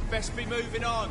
Best be moving on.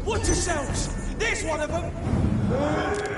Watch yourselves! There's one of them!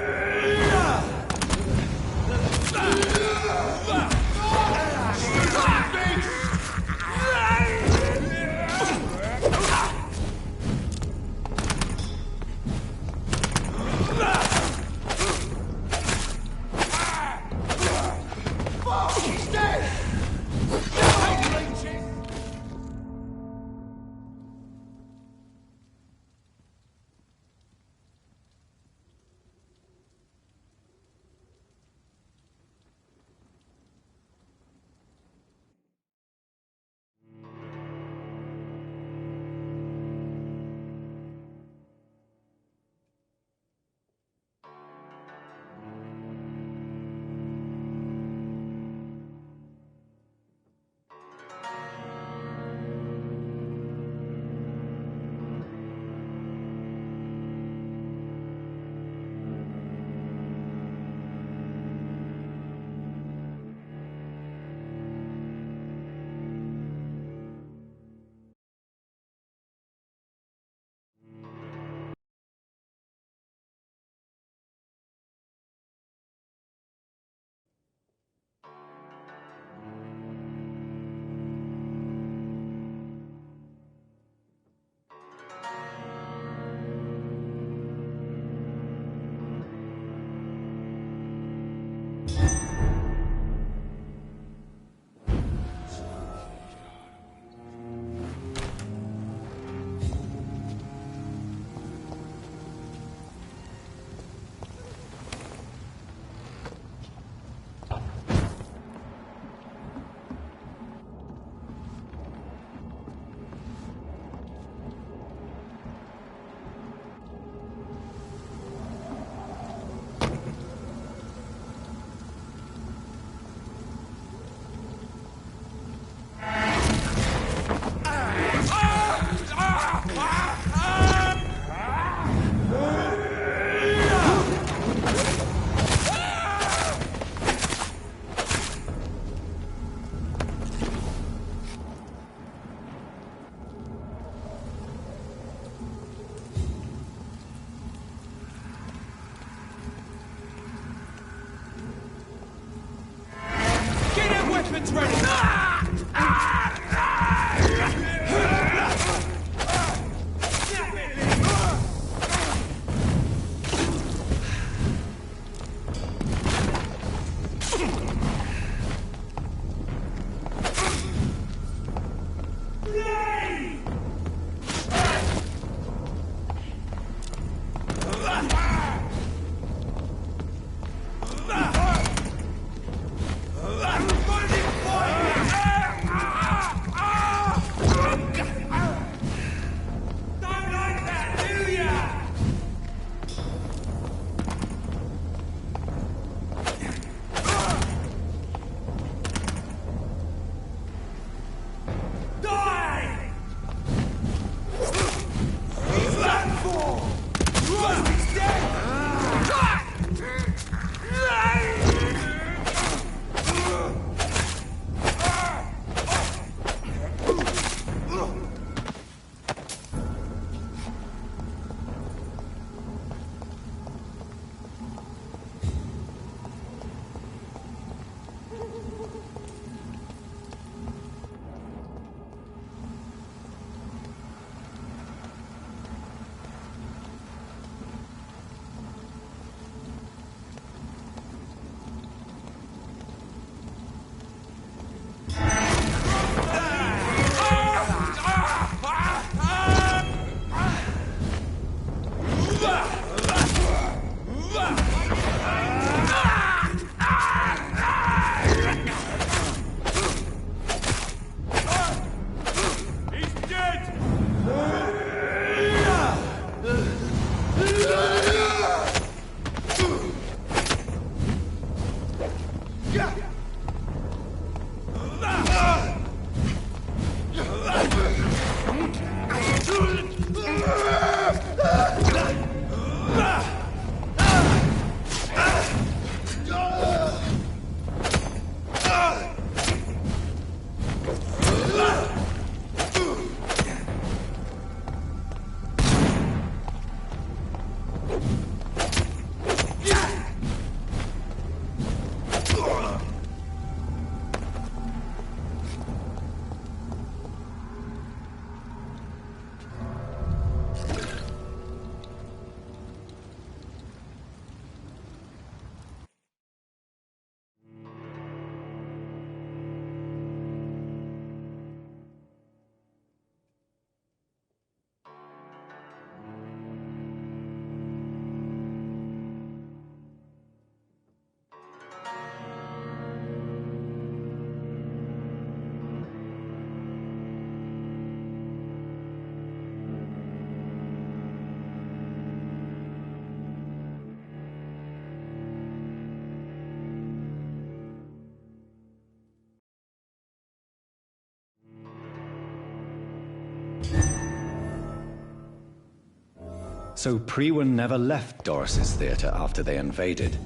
So Priwen never left Doris's theater after they invaded.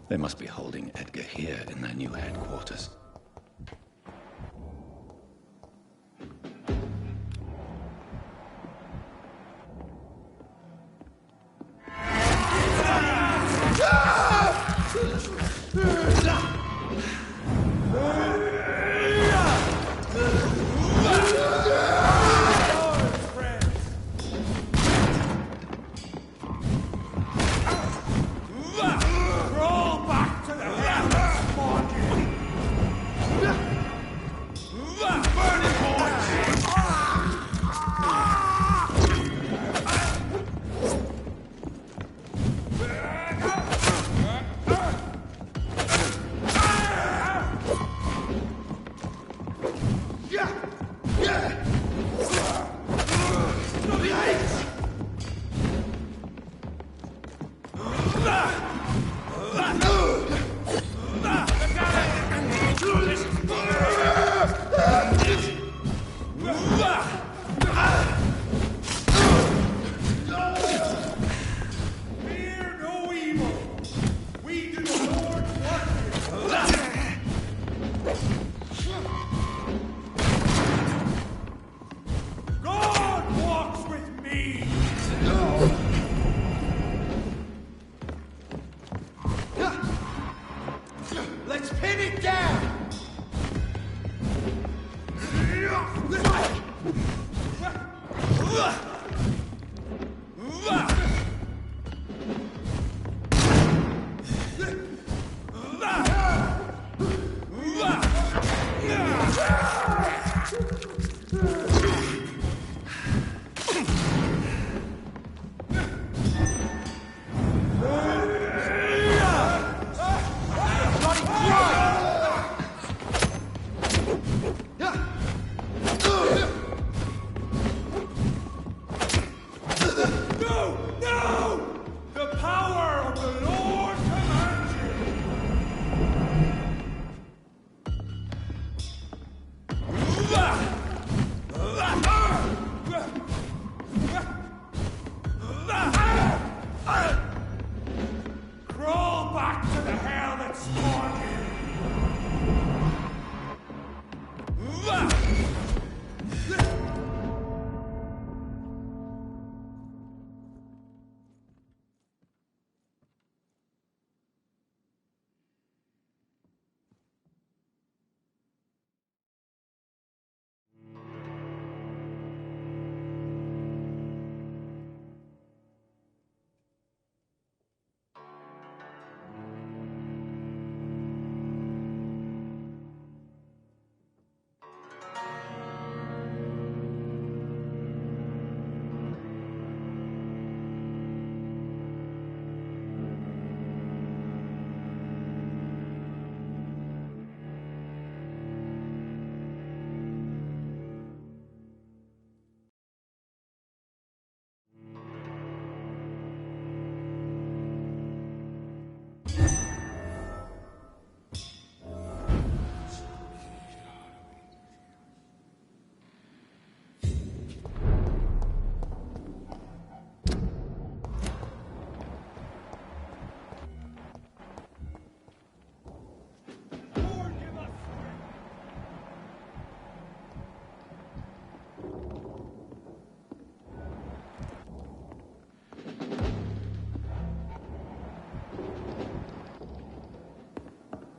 They must be holding Edgar here in their new headquarters.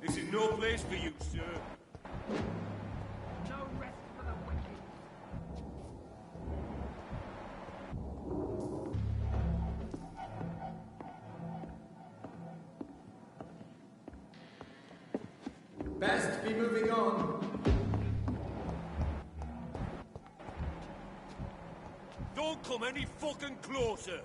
This is no place for you, sir. No rest for the wicked. Best be moving on. Don't come any fucking closer.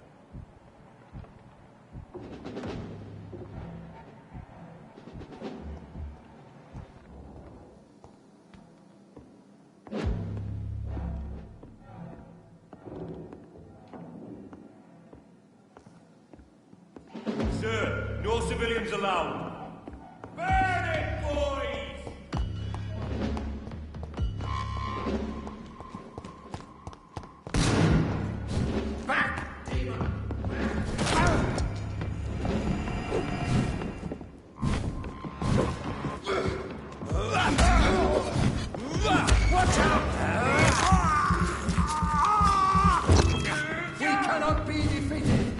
Sir, no civilians allowed. Burn it, boys! Back, demon! cannot be defeated.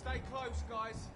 Stay close, guys.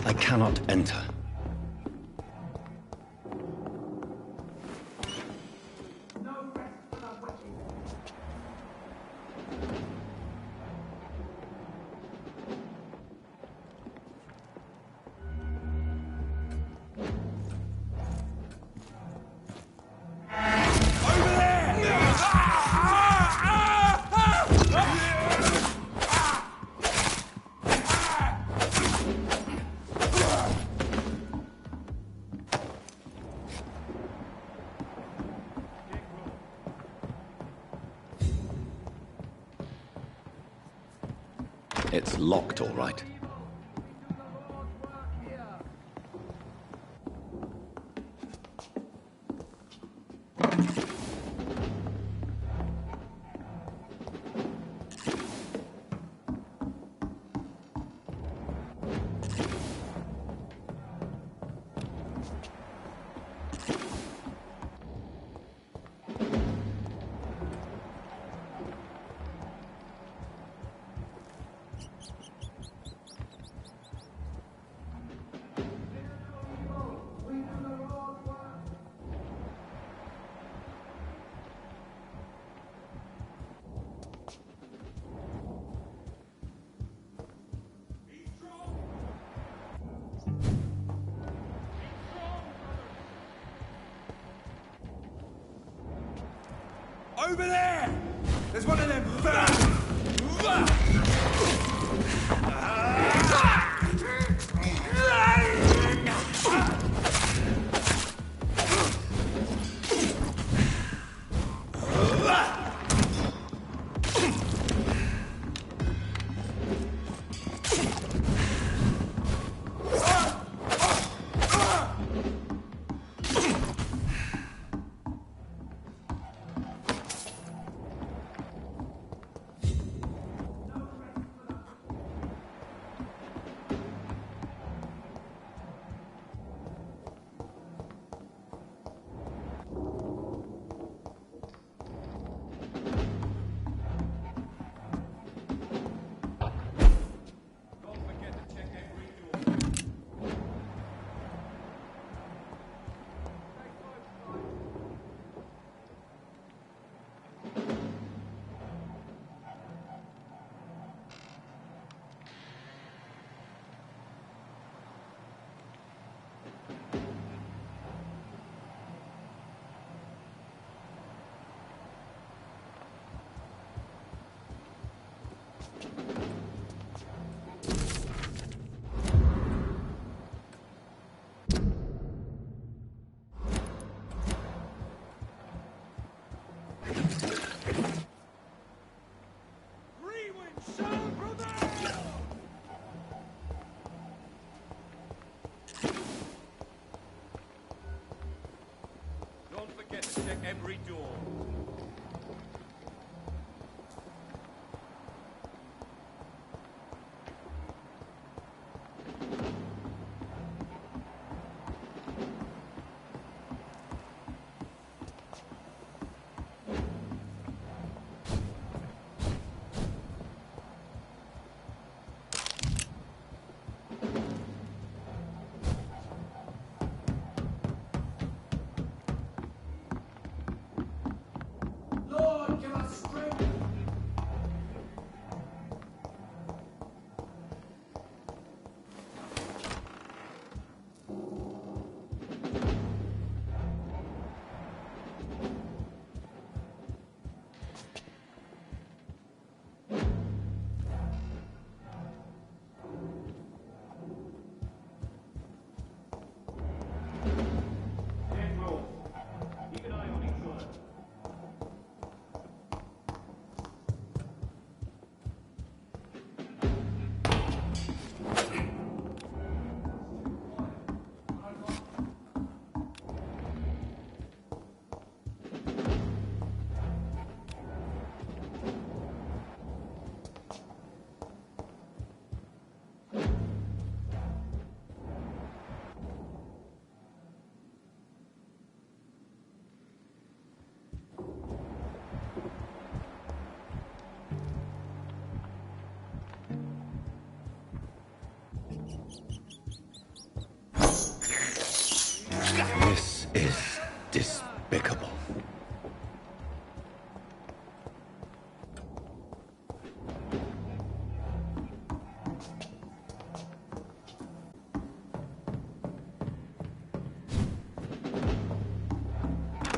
I cannot enter. It's locked, all right. Over there! There's one of them check every door.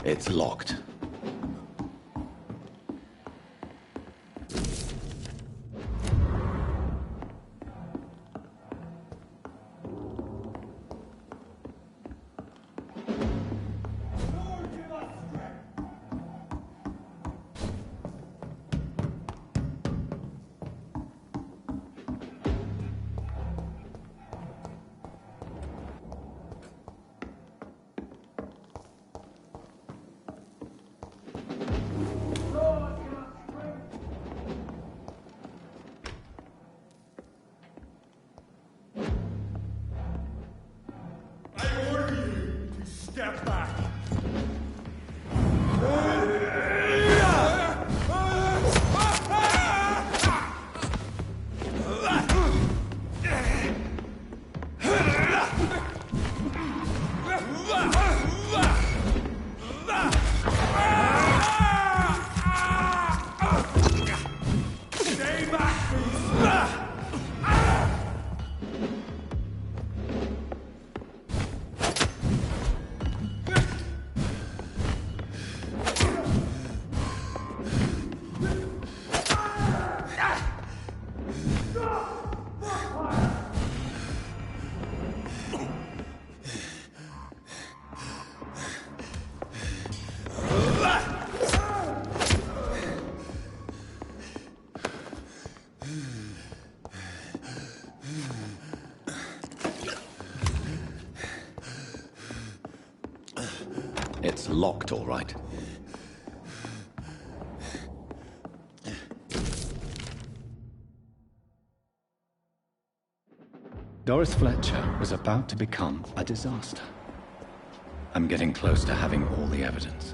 It's locked. Step back! Stay back, please! It's locked, all right. Doris Fletcher was about to become a disaster. I'm getting close to having all the evidence.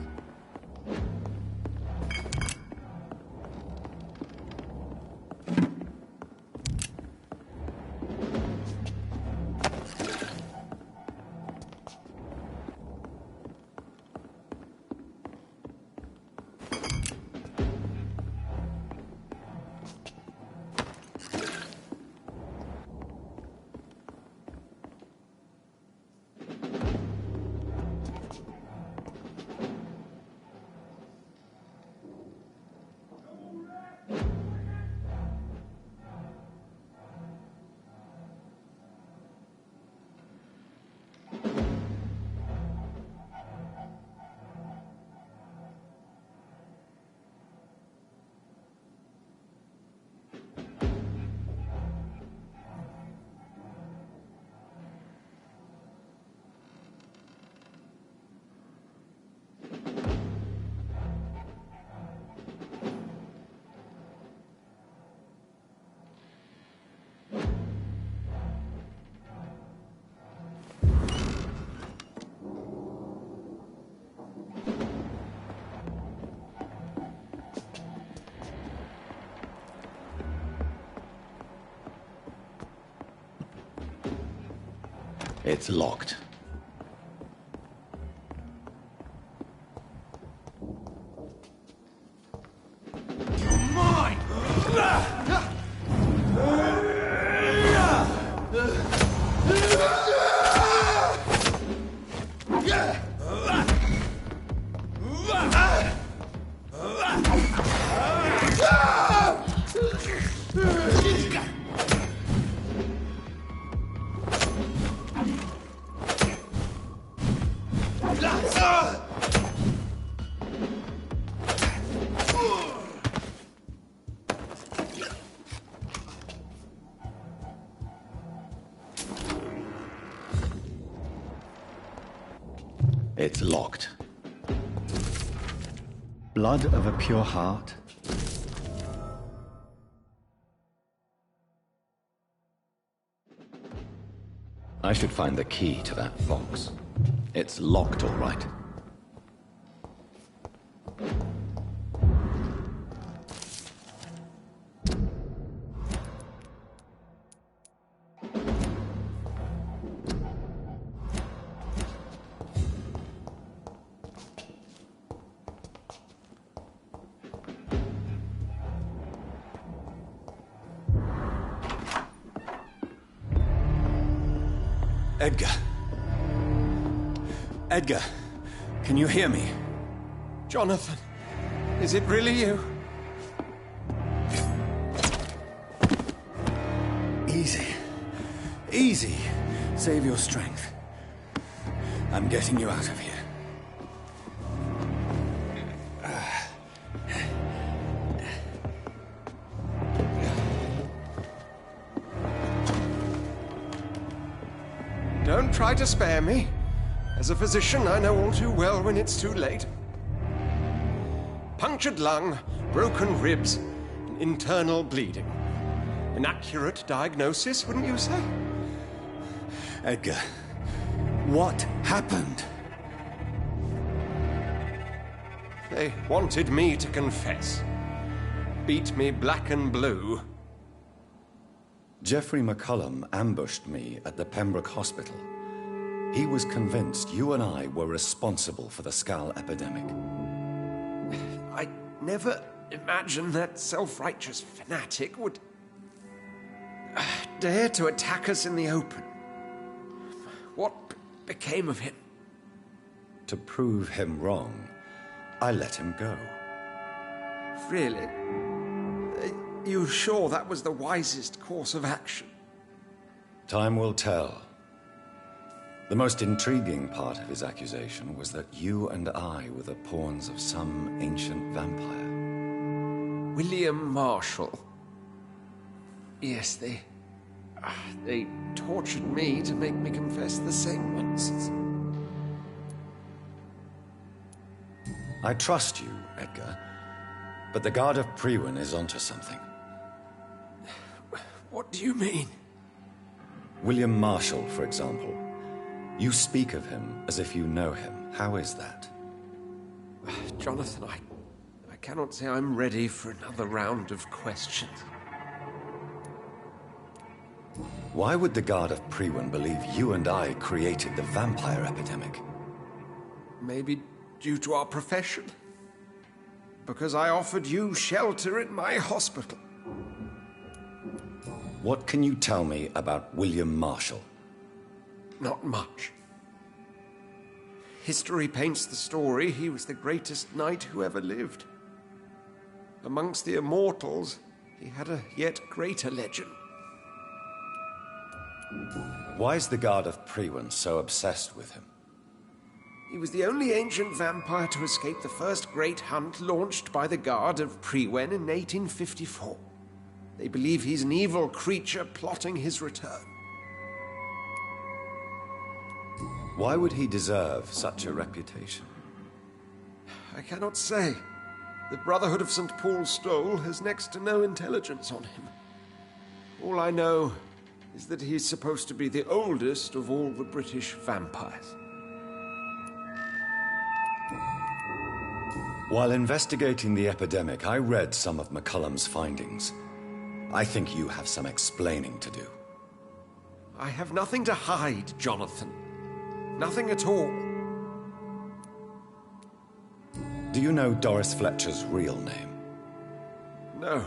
It's locked. It's locked. Blood of a pure heart. I should find the key to that box. It's locked, all right. Edgar. Edgar, can you hear me? Jonathan, is it really you? Easy. Easy. Save your strength. I'm getting you out of here. Don't try to spare me. As a physician, I know all too well when it's too late. Punctured lung, broken ribs, and internal bleeding. An accurate diagnosis, wouldn't you say? Edgar, what happened? They wanted me to confess. Beat me black and blue. Jeffrey McCullum ambushed me at the Pembroke Hospital. He was convinced you and I were responsible for the Skal epidemic. I never imagined that self-righteous fanatic would dare to attack us in the open. What became of him? To prove him wrong, I let him go. Really? Are you sure that was the wisest course of action? Time will tell. The most intriguing part of his accusation was that you and I were the pawns of some ancient vampire. William Marshall. Yes, they tortured me to make me confess the same nonsense. I trust you, Edgar, but the Guard of Priwen is onto something. What do you mean? William Marshall, for example. You speak of him as if you know him. How is that? Jonathan, I cannot say I'm ready for another round of questions. Why would the Guard of Priwen believe you and I created the vampire epidemic? Maybe due to our profession. Because I offered you shelter in my hospital. What can you tell me about William Marshall? Not much. History paints the story he was the greatest knight who ever lived. Amongst the immortals, he had a yet greater legend. Why is the Guard of Priwen so obsessed with him? He was the only ancient vampire to escape the first great hunt launched by the Guard of Priwen in 1854. They believe he's an evil creature plotting his return. Why would he deserve such a reputation? I cannot say. The Brotherhood of St. Paul's Stole has next to no intelligence on him. All I know is that he's supposed to be the oldest of all the British vampires. While investigating the epidemic, I read some of McCullum's findings. I think you have some explaining to do. I have nothing to hide, Jonathan. Nothing at all. Do you know Doris Fletcher's real name? No,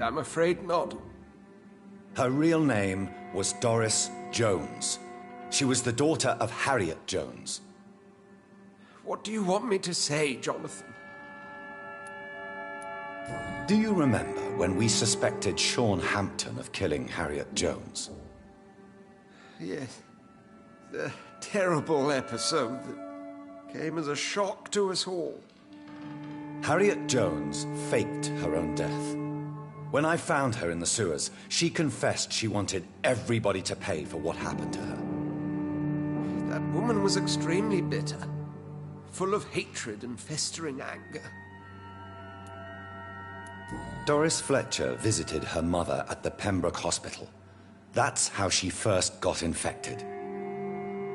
I'm afraid not. Her real name was Doris Jones. She was the daughter of Harriet Jones. What do you want me to say, Jonathan? Do you remember when we suspected Sean Hampton of killing Harriet Jones? Yes. The terrible episode that came as a shock to us all. Harriet Jones faked her own death. When I found her in the sewers, she confessed she wanted everybody to pay for what happened to her. That woman was extremely bitter, full of hatred and festering anger. Doris Fletcher visited her mother at the Pembroke Hospital. That's how she first got infected.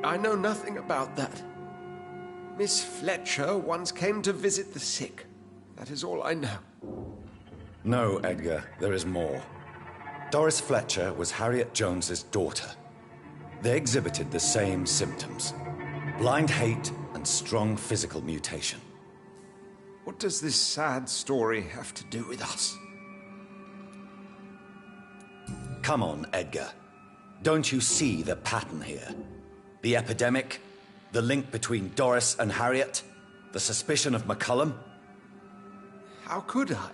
I know nothing about that. Miss Fletcher once came to visit the sick. That is all I know. No, Edgar, there is more. Doris Fletcher was Harriet Jones's daughter. They exhibited the same symptoms: blind hate and strong physical mutation. What does this sad story have to do with us? Come on, Edgar. Don't you see the pattern here? The epidemic, the link between Doris and Harriet, The suspicion of McCullum? How could I?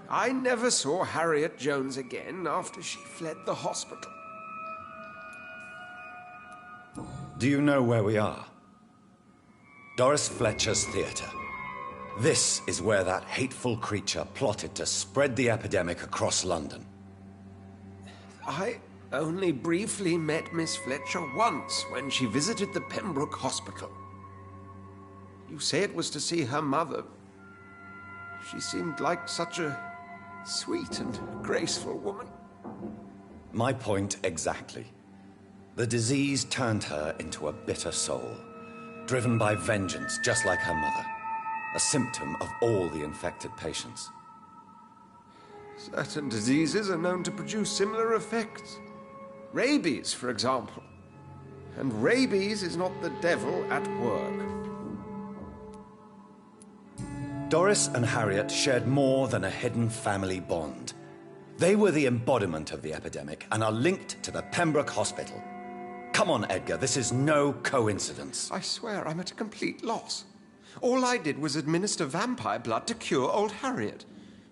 I never saw Harriet Jones again after she fled the hospital. Do you know where we are? Doris Fletcher's theatre. This is where that hateful creature plotted to spread the epidemic across London. I only briefly met Miss Fletcher once when she visited the Pembroke Hospital. You say it was to see her mother. She seemed like such a sweet and graceful woman. My point exactly. The disease turned her into a bitter soul, driven by vengeance just like her mother. A symptom of all the infected patients. Certain diseases are known to produce similar effects. Rabies, for example. And rabies is not the devil at work. Doris and Harriet shared more than a hidden family bond. They were the embodiment of the epidemic and are linked to the Pembroke Hospital. Come on, Edgar, this is no coincidence. I swear I'm at a complete loss. All I did was administer vampire blood to cure old Harriet.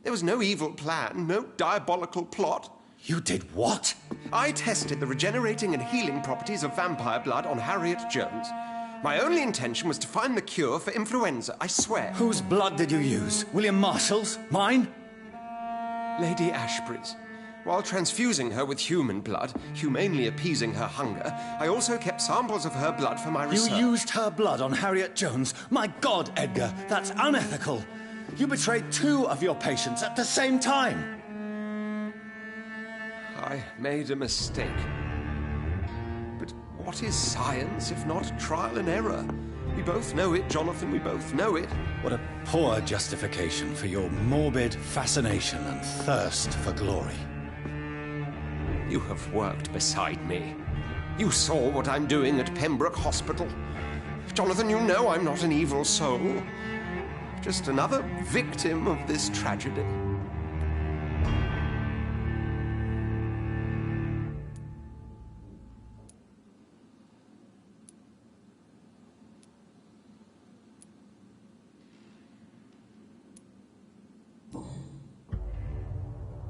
There was no evil plan, no diabolical plot. You did what? I tested the regenerating and healing properties of vampire blood on Harriet Jones. My only intention was to find the cure for influenza, I swear. Whose blood did you use? William Marshall's? Mine? Lady Ashbury's. While transfusing her with human blood, humanely appeasing her hunger, I also kept samples of her blood for my research. You used her blood on Harriet Jones? My God, Edgar, that's unethical. You betrayed 2 of your patients at the same time. I made a mistake. But what is science if not trial and error? We both know it, Jonathan, we both know it. What a poor justification for your morbid fascination and thirst for glory. You have worked beside me. You saw what I'm doing at Pembroke Hospital. Jonathan, you know I'm not an evil soul. Just another victim of this tragedy.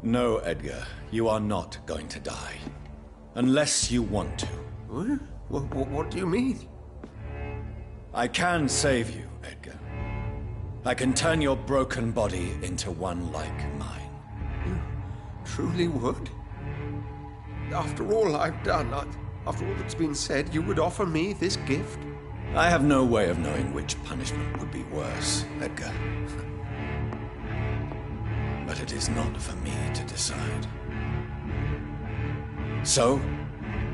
No, Edgar, you are not going to die. Unless you want to. What do you mean? I can save you, Edgar. I can turn your broken body into one like mine. You truly would? After all I've done, after all that's been said, you would offer me this gift? I have no way of knowing which punishment would be worse, Edgar. But it is not for me to decide. So?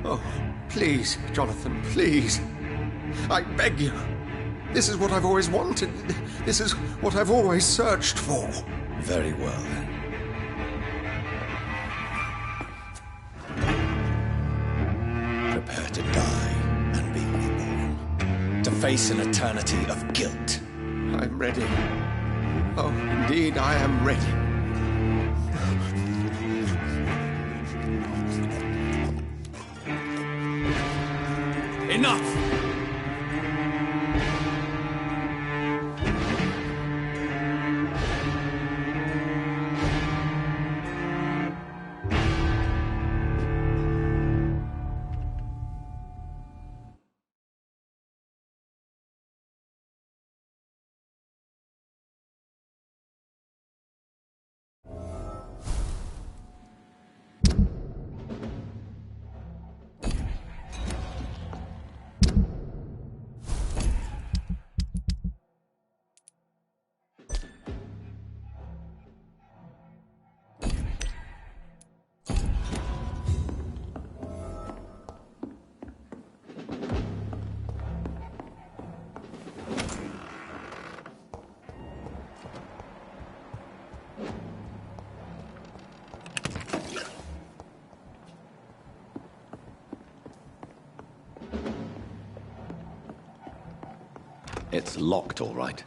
Oh, please, Jonathan, please. I beg you. This is what I've always wanted. This is what I've always searched for. Very well, then. Prepare to die and be reborn. To face an eternity of guilt. I'm ready. Oh, indeed, I am ready. Enough! It's locked, all right.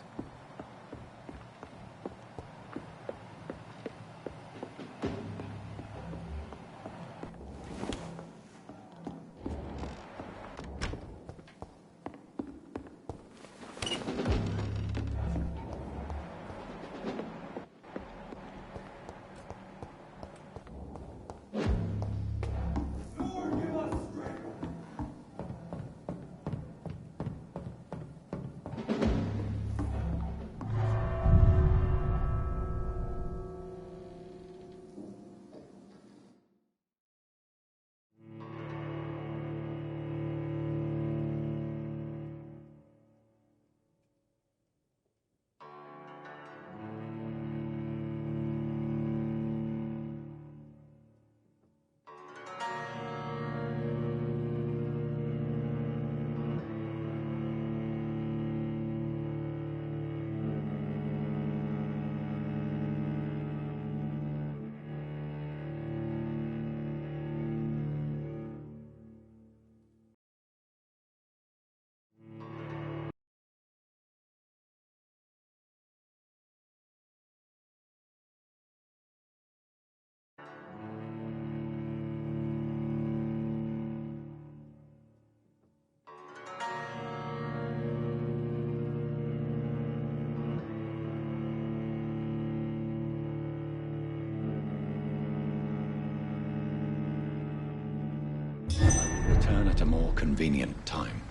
Return at a more convenient time.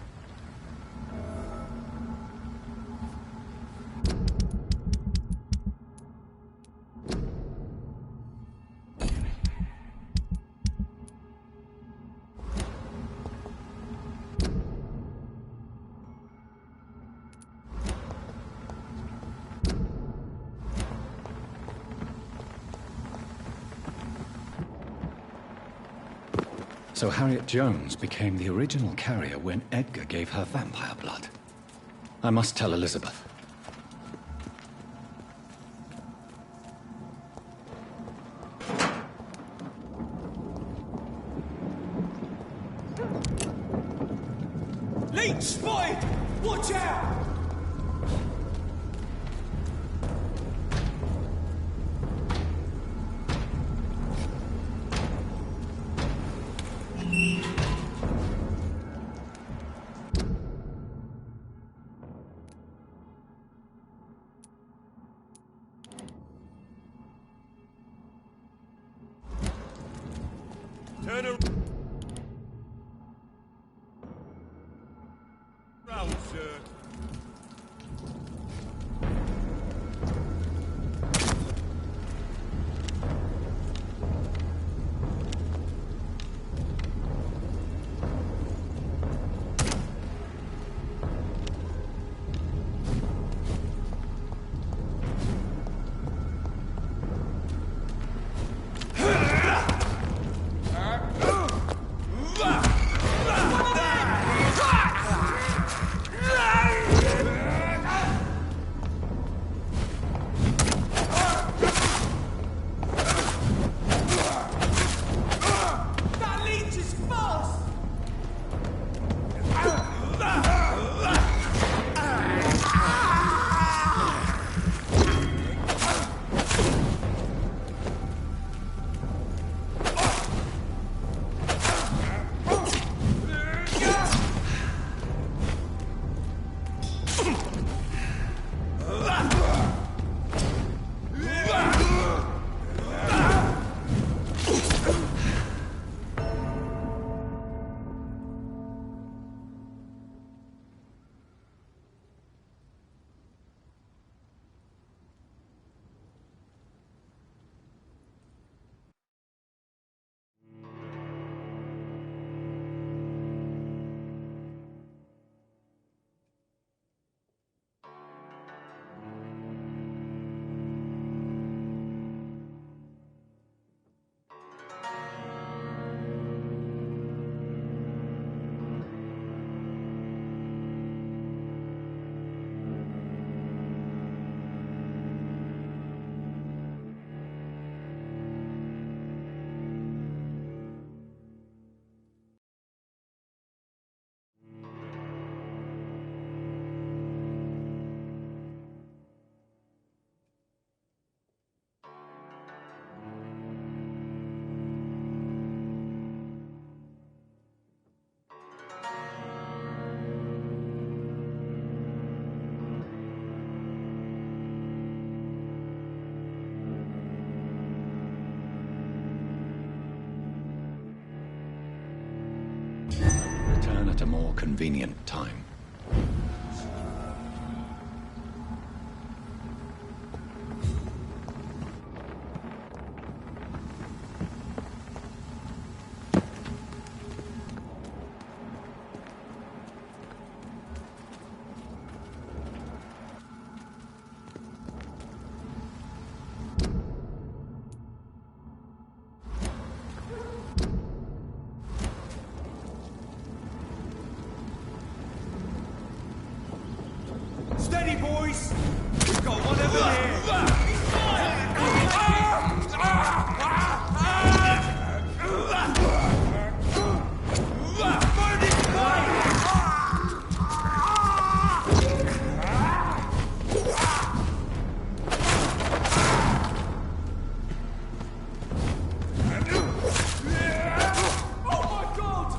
So Harriet Jones became the original carrier when Edgar gave her vampire blood. I must tell Elizabeth. Leech spotted! Watch out! Turn around, sir. At a more convenient time. Steady, boys! We've got one over there! Oh my god!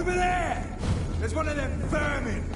Over there! There's one of them vermin!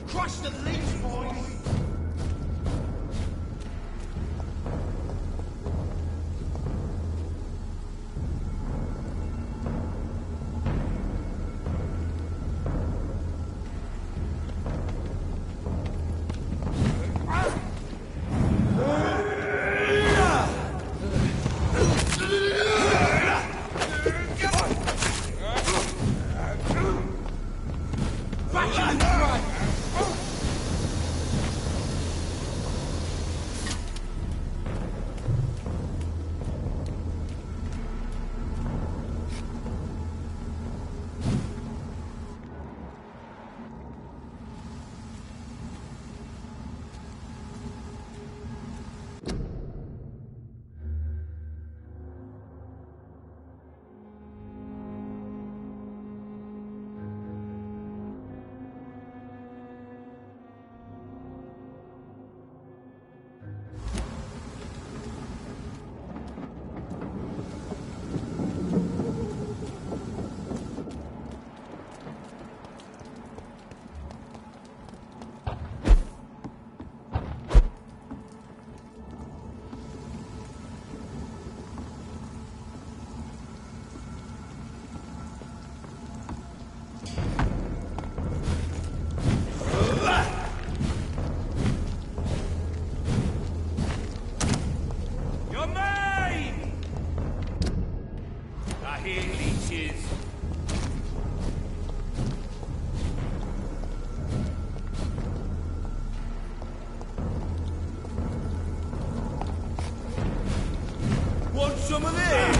Crush the leech, boys! Some of this!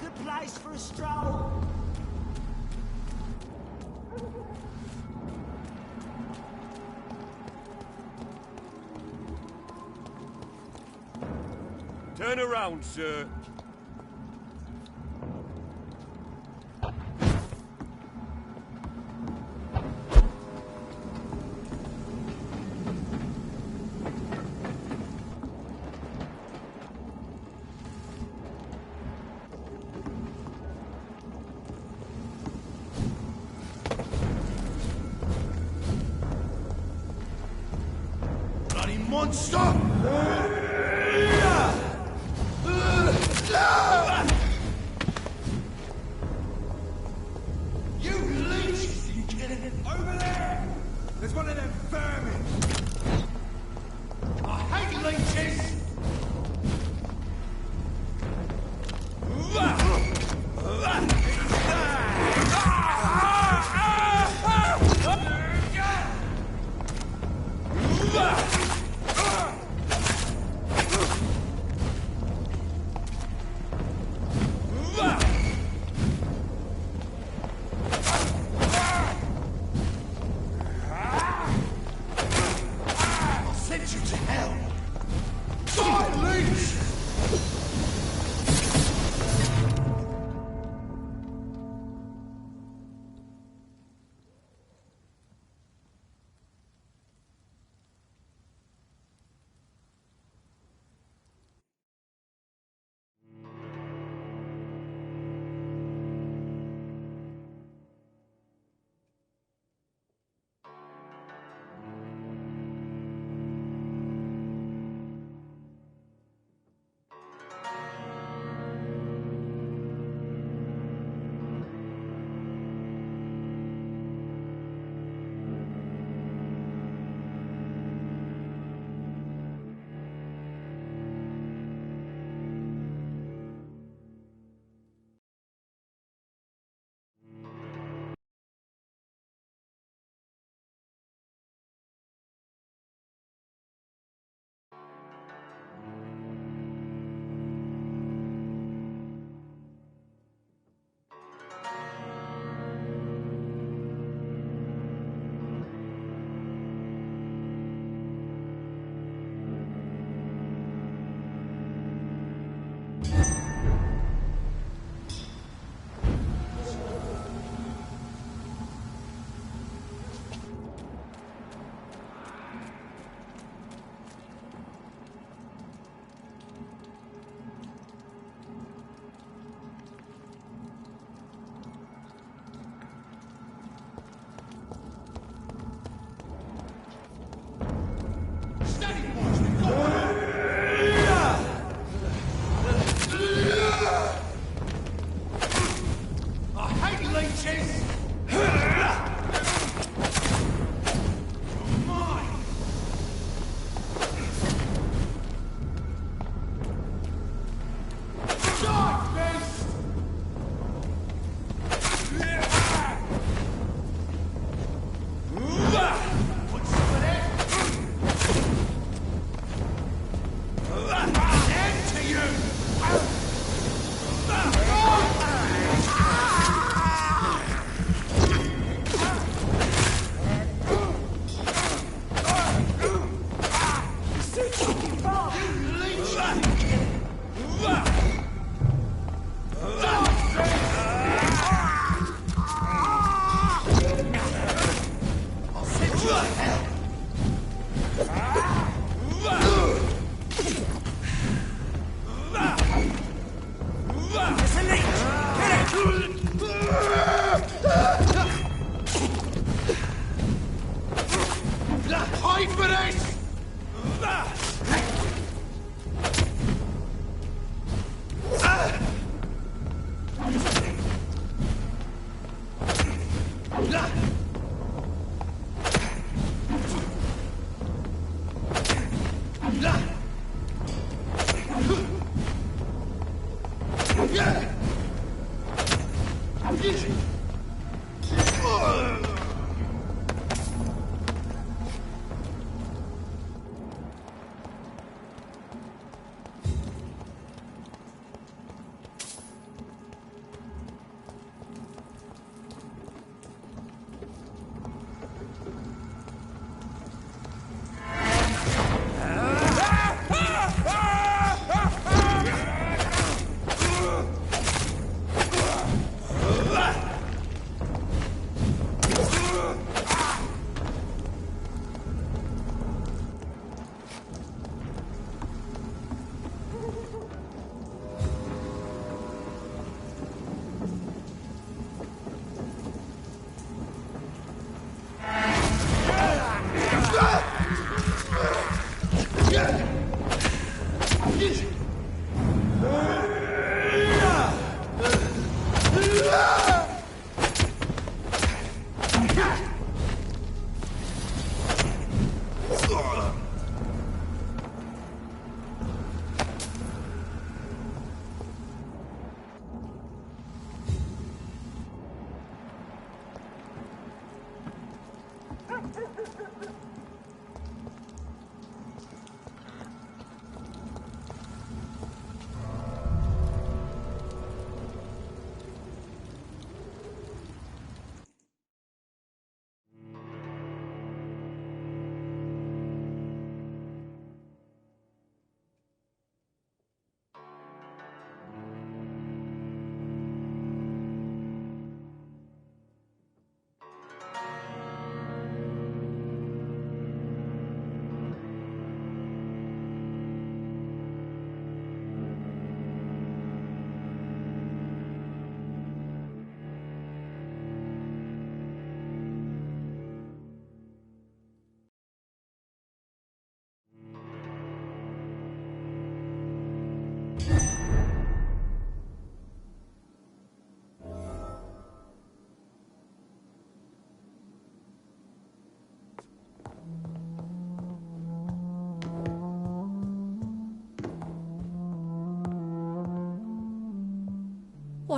good place for a stroll. Turn around, sir. Bloody monster! You leeches! You get it over there! There's one of them vermin! I hate leeches! I'll send you to hell! Die, leech!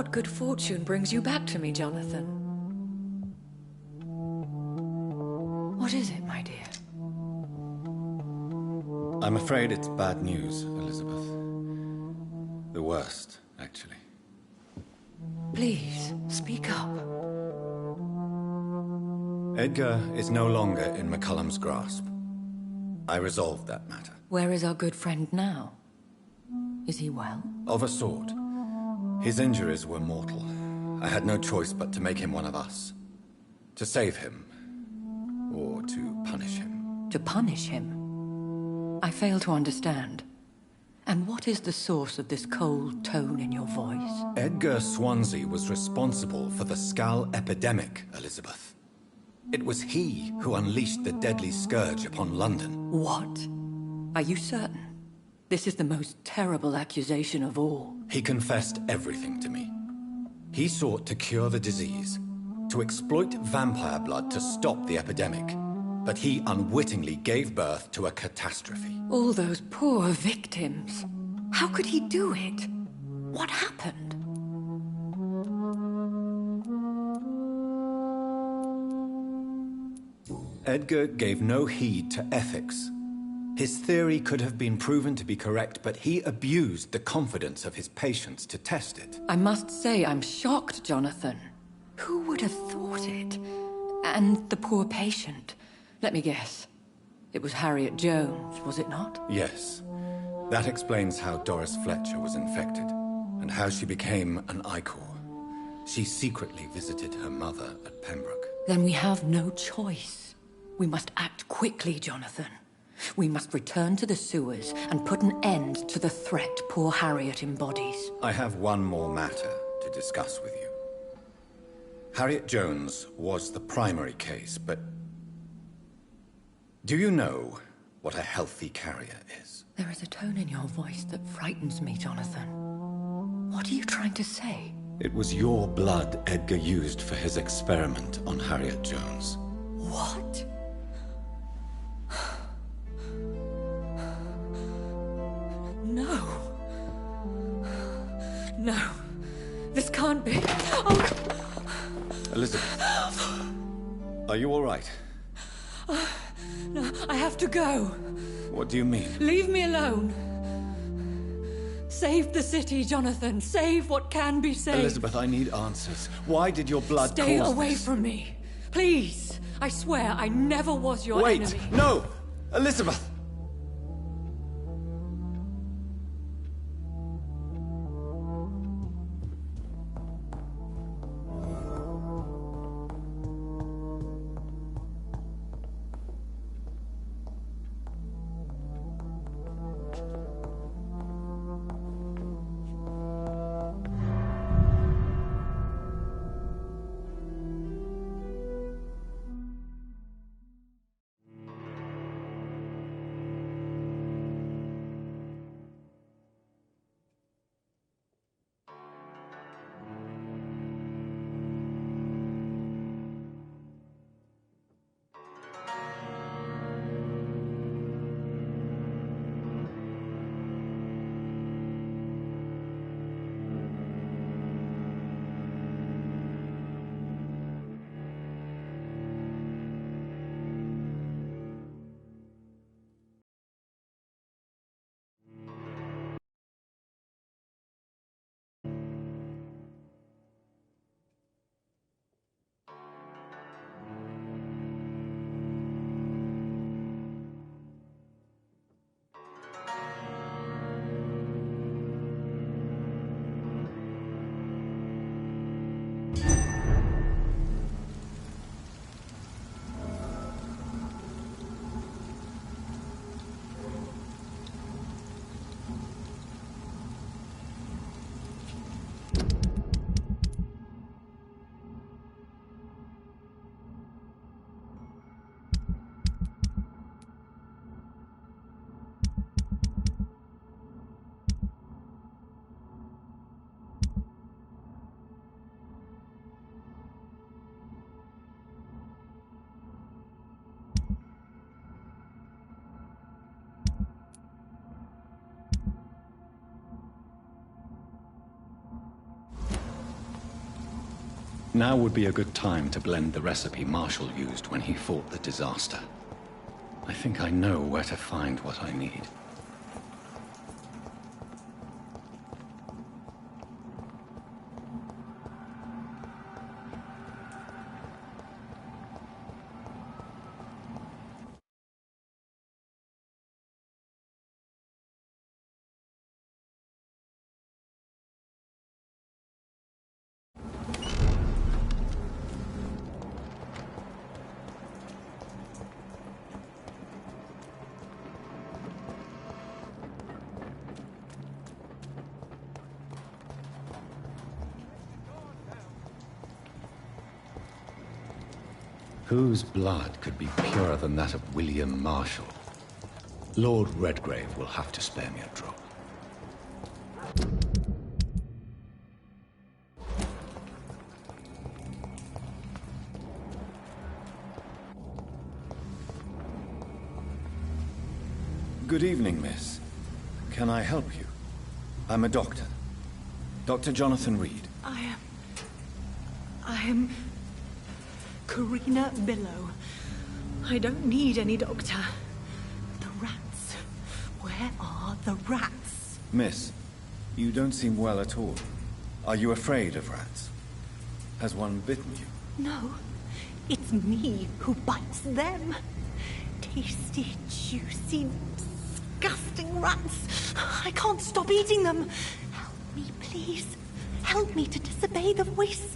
What good fortune brings you back to me, Jonathan? What is it, my dear? I'm afraid it's bad news, Elizabeth. The worst, actually. Please, speak up. Edgar is no longer in McCullum's grasp. I resolved that matter. Where is our good friend now? Is he well? Of a sort. His injuries were mortal. I had no choice but to make him one of us. To save him. Or to punish him. To punish him? I fail to understand. And what is the source of this cold tone in your voice? Edgar Swansea was responsible for the Skull epidemic, Elizabeth. It was he who unleashed the deadly scourge upon London. What? Are you certain? This is the most terrible accusation of all. He confessed everything to me. He sought to cure the disease, to exploit vampire blood to stop the epidemic. But he unwittingly gave birth to a catastrophe. All those poor victims. How could he do it? What happened? Edgar gave no heed to ethics. His theory could have been proven to be correct, but he abused the confidence of his patients to test it. I must say I'm shocked, Jonathan. Who would have thought it? And the poor patient. Let me guess. It was Harriet Jones, was it not? Yes. That explains how Doris Fletcher was infected, and how she became an Ichor. She secretly visited her mother at Pembroke. Then we have no choice. We must act quickly, Jonathan. We must return to the sewers and put an end to the threat poor Harriet embodies. I have one more matter to discuss with you. Harriet Jones was the primary case, but do you know what a healthy carrier is? There is a tone in your voice that frightens me, Jonathan. What are you trying to say? It was your blood Edgar used for his experiment on Harriet Jones. What? No. No. This can't be. Oh. Elizabeth, are you all right? No, I have to go. What do you mean? Leave me alone. Save the city, Jonathan. Save what can be saved. Elizabeth, I need answers. Why did your blood Stay cause away this? from me. Please. I swear I never was your Wait! enemy. No! Elizabeth! Now would be a good time to blend the recipe Marshall used when he fought the disaster. I think I know where to find what I need. Whose blood could be purer than that of William Marshall? Lord Redgrave will have to spare me a drop. Good evening, miss. Can I help you? I'm a doctor. Dr. Jonathan Reed. I am Karina Billow. I don't need any doctor. The rats. Where are the rats? Miss, you don't seem well at all. Are you afraid of rats? Has one bitten you? No, it's me who bites them. Tasty, juicy, disgusting rats. I can't stop eating them. Help me, please. Help me to disobey the voice.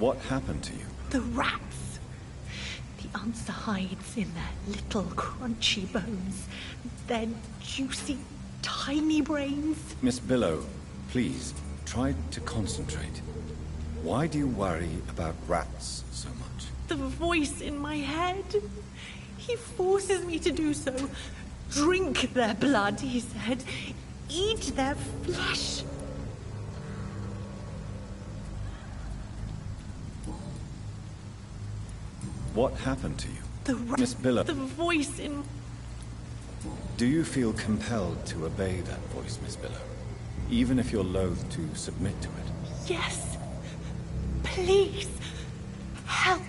What happened to you? The rats. The answer hides in their little crunchy bones. Their juicy, tiny brains. Miss Billow, please, try to concentrate. Why do you worry about rats so much? The voice in my head. He forces me to do so. Drink their blood, he said. Eat their flesh. What happened to you? The Miss Billow. The voice in... Do you feel compelled to obey that voice, Miss Billow? Even if you're loath to submit to it? Yes. Please. Help.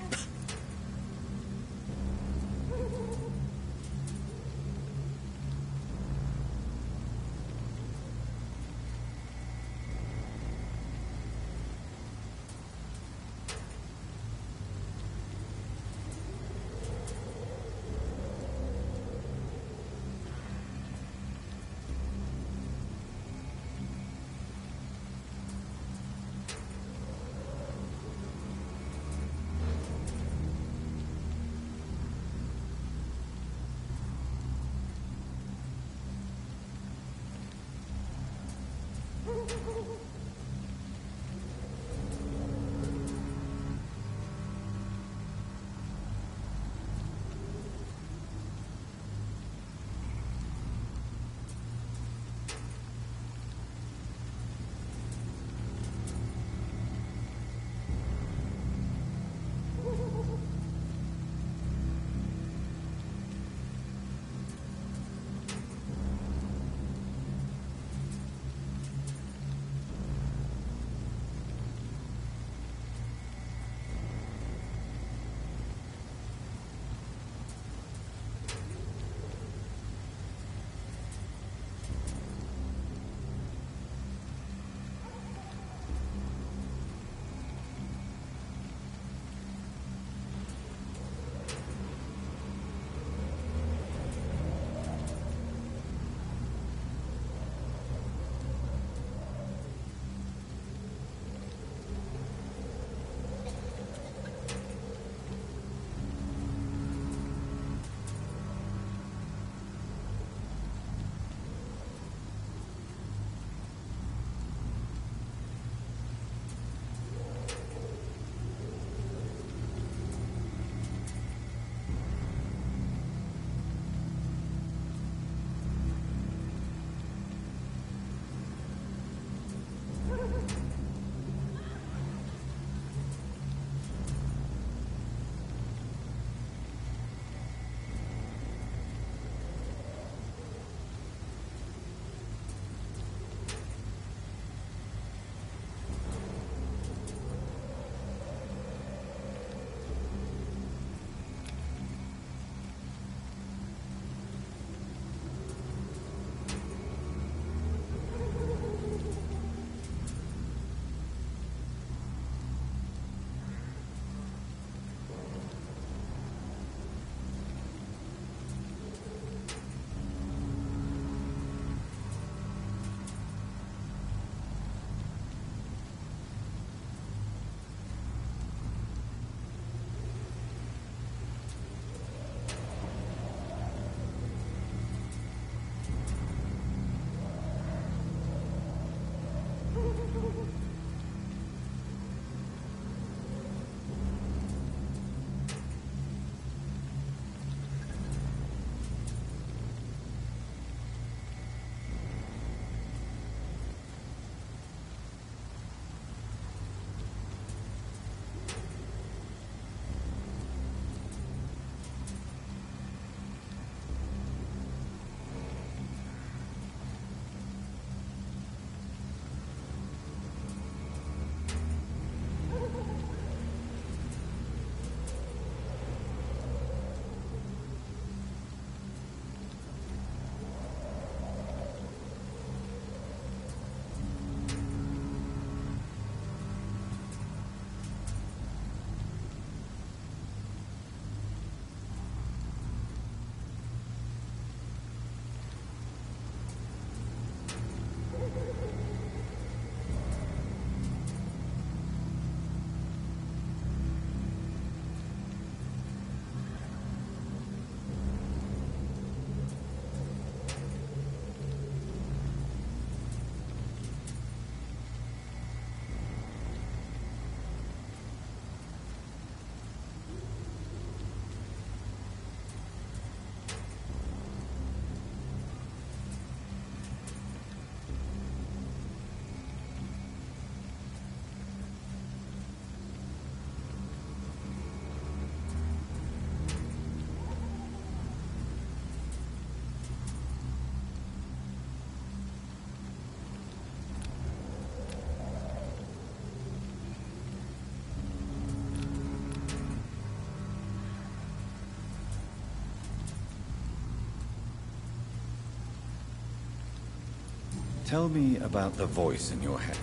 Tell me about the voice in your head.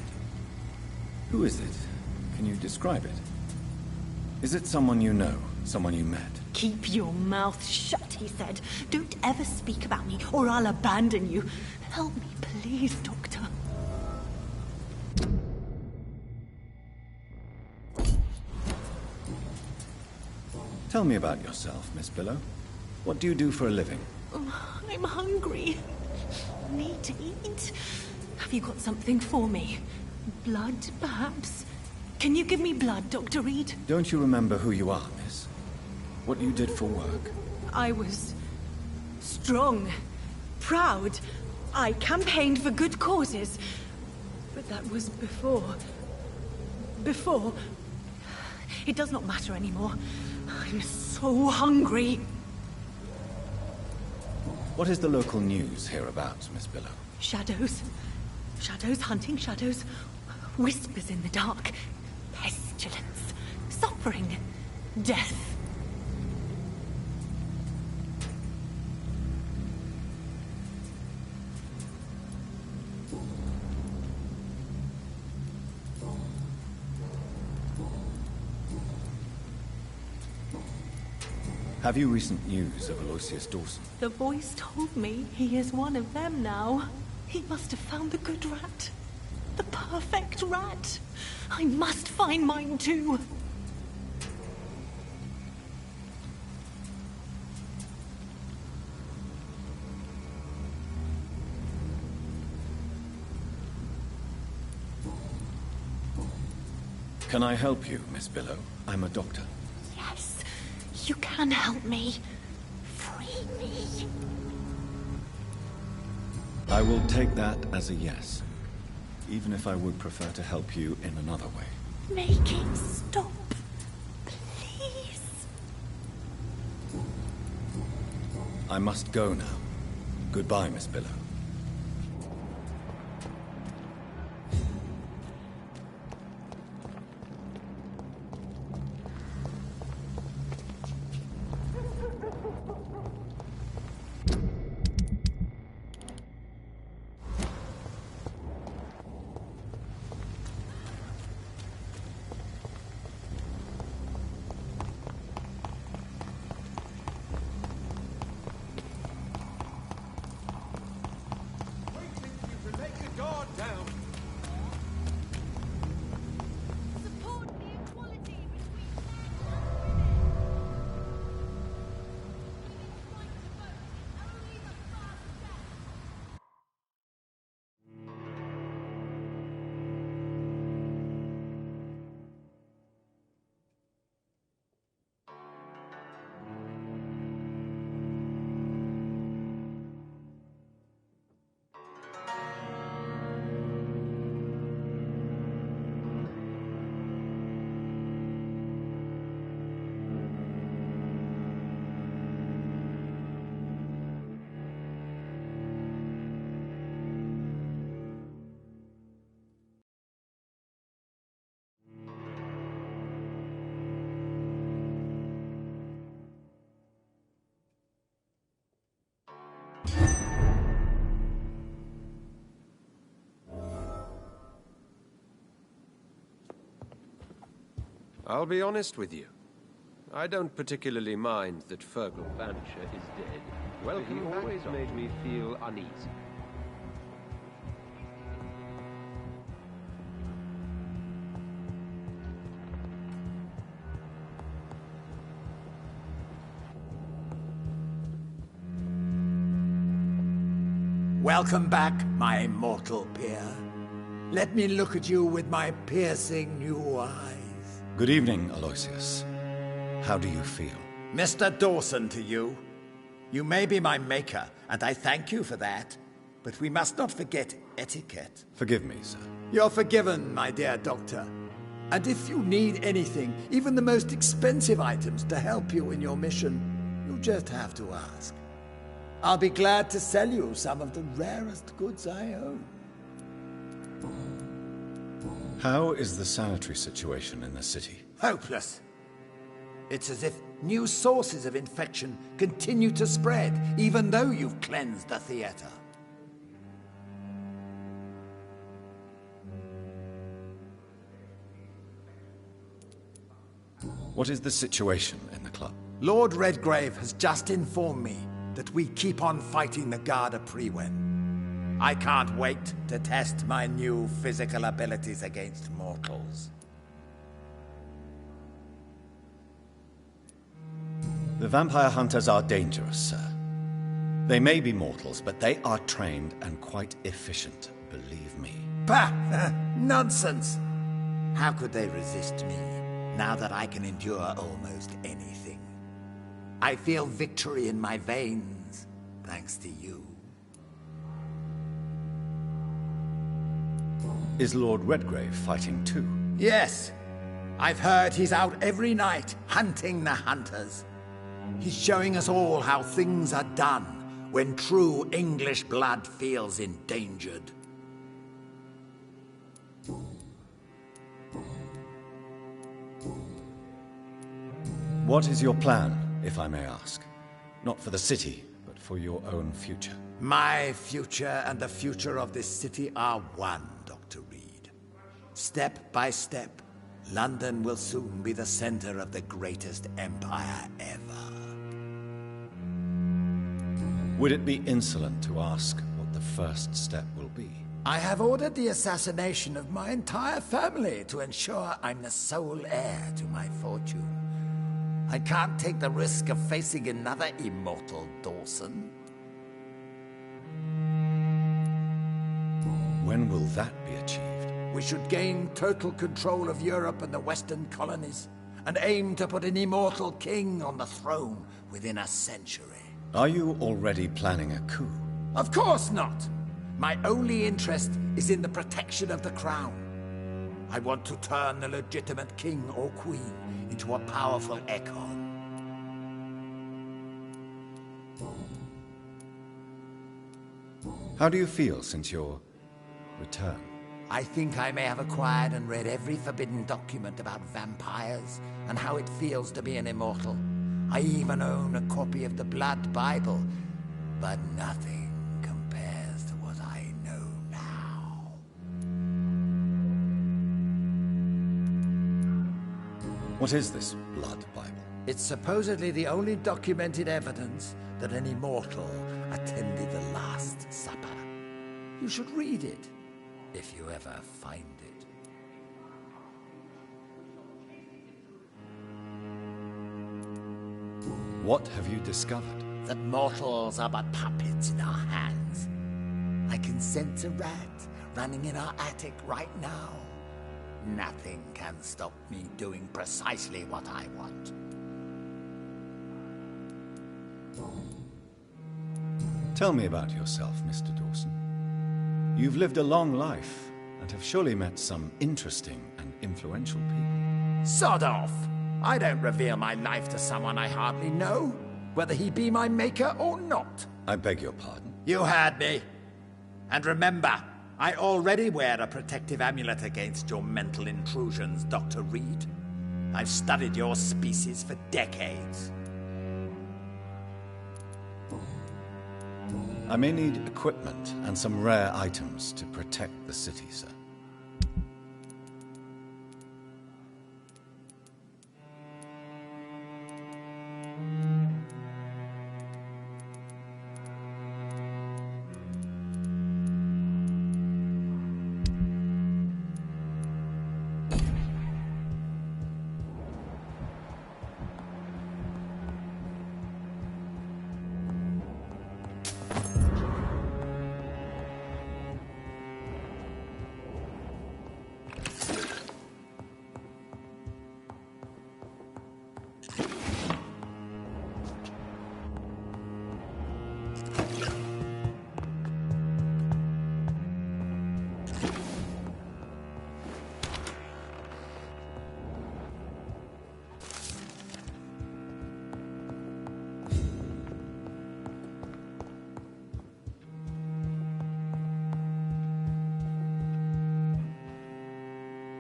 Who is it? Can you describe it? Is it someone you know? Someone you met? Keep your mouth shut, he said. Don't ever speak about me, or I'll abandon you. Help me, please, Doctor. Tell me about yourself, Miss Billow. What do you do for a living? I'm hungry. Need to eat. Have you got something for me? Blood, perhaps? Can you give me blood, Dr. Reed? Don't you remember who you are, miss? What you did for work? I was strong, proud. I campaigned for good causes. But that was before. Before. It does not matter anymore. I'm so hungry. What is the local news hereabouts, Miss Billow? Shadows. Shadows hunting shadows. Whispers in the dark. Pestilence. Suffering. Death. Have you recent news of Aloysius Dawson? The voice told me he is one of them now. He must have found the good rat. The perfect rat. I must find mine too. Can I help you, Miss Billow? I'm a doctor. Yes, you can help me. Free me. I will take that as a yes. Even if I would prefer to help you in another way. Make it stop. Please. I must go now. Goodbye, Miss Billow. I'll be honest with you. I don't particularly mind that Fergal Vampyr is dead. Well, he always made me feel uneasy. Welcome back, my mortal peer. Let me look at you with my piercing new eyes. Good evening, Aloysius. How do you feel? Mr. Dawson to you. You may be my maker, and I thank you for that. But we must not forget etiquette. Forgive me, sir. You're forgiven, my dear doctor. And if you need anything, even the most expensive items to help you in your mission, you just have to ask. I'll be glad to sell you some of the rarest goods I own. How is the sanitary situation in the city? Hopeless. It's as if new sources of infection continue to spread, even though you've cleansed the theater. What is the situation in the club? Lord Redgrave has just informed me that we keep on fighting the Garda Prewen. I can't wait to test my new physical abilities against mortals. The vampire hunters are dangerous, sir. They may be mortals, but they are trained and quite efficient, believe me. Bah! Nonsense! How could they resist me, now that I can endure almost anything? I feel victory in my veins, thanks to you. Is Lord Redgrave fighting too? Yes. I've heard he's out every night, hunting the hunters. He's showing us all how things are done when true English blood feels endangered. What is your plan, if I may ask? Not for the city, but for your own future. My future and the future of this city are one, Dr. Reed. Step by step, London will soon be the center of the greatest empire ever. Would it be insolent to ask what the first step will be? I have ordered the assassination of my entire family to ensure I'm the sole heir to my fortune. I can't take the risk of facing another immortal Dawson. When will that be achieved? We should gain total control of Europe and the Western colonies, and aim to put an immortal king on the throne within a century. Are you already planning a coup? Of course not! My only interest is in the protection of the crown. I want to turn the legitimate king or queen into a powerful echo. How do you feel since your return? I think I may have acquired and read every forbidden document about vampires and how it feels to be an immortal. I even own a copy of the Blood Bible, but nothing compares to what I know now. What is this Blood Bible? It's supposedly the only documented evidence that an immortal attended the Last Supper. You should read it, if you ever find it. What have you discovered? That mortals are but puppets in our hands. I can sense a rat running in our attic right now. Nothing can stop me doing precisely what I want. Tell me about yourself, Mr. Dawson. You've lived a long life and have surely met some interesting and influential people. Sod off! I don't reveal my life to someone I hardly know, whether he be my maker or not. I beg your pardon? You heard me. And remember, I already wear a protective amulet against your mental intrusions, Dr. Reed. I've studied your species for decades. I may need equipment and some rare items to protect the city, sir.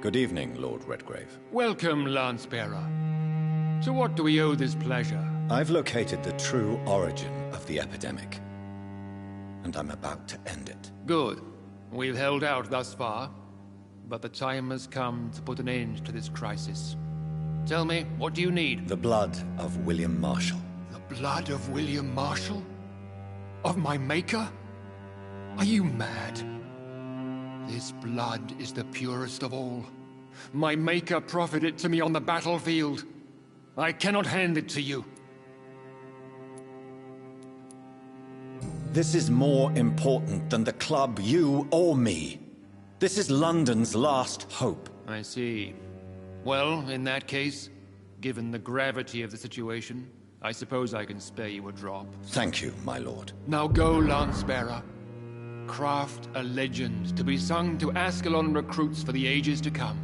Good evening, Lord Redgrave. Welcome, Lance-Bearer. To what do we owe this pleasure? I've located the true origin of the epidemic, and I'm about to end it. Good. We've held out thus far, but the time has come to put an end to this crisis. Tell me, what do you need? The blood of William Marshall. The blood of William Marshall? Of my maker? Are you mad? This blood is the purest of all. My maker proffered it to me on the battlefield. I cannot hand it to you. This is more important than the club, you or me. This is London's last hope. I see. Well, in that case, given the gravity of the situation, I suppose I can spare you a drop. Thank you, my lord. Now go, Lance-bearer. Craft a legend to be sung to Ascalon recruits for the ages to come.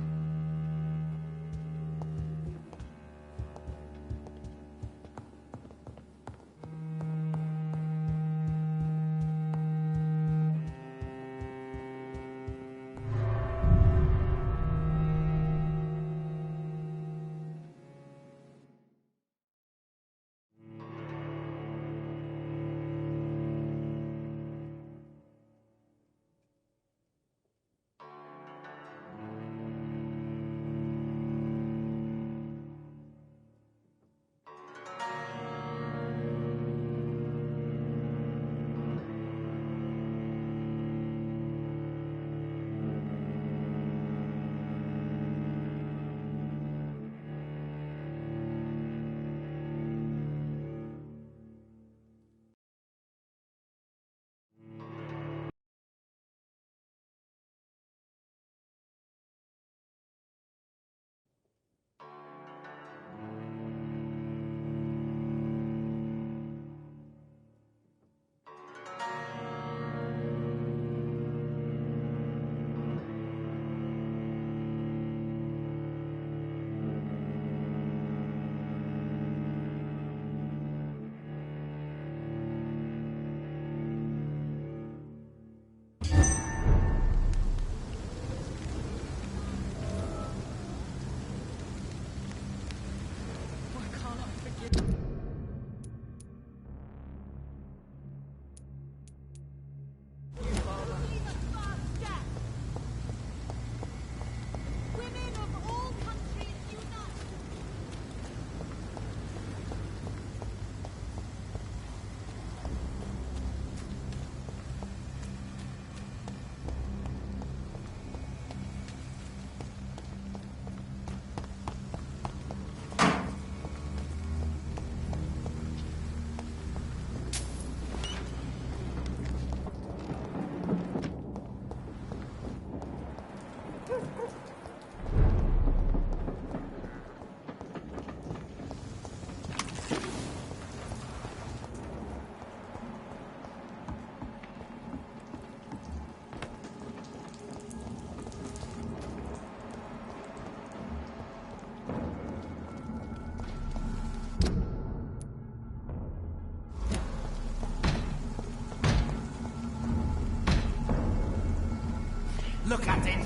Look at it!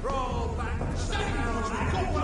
Roll back! Stay!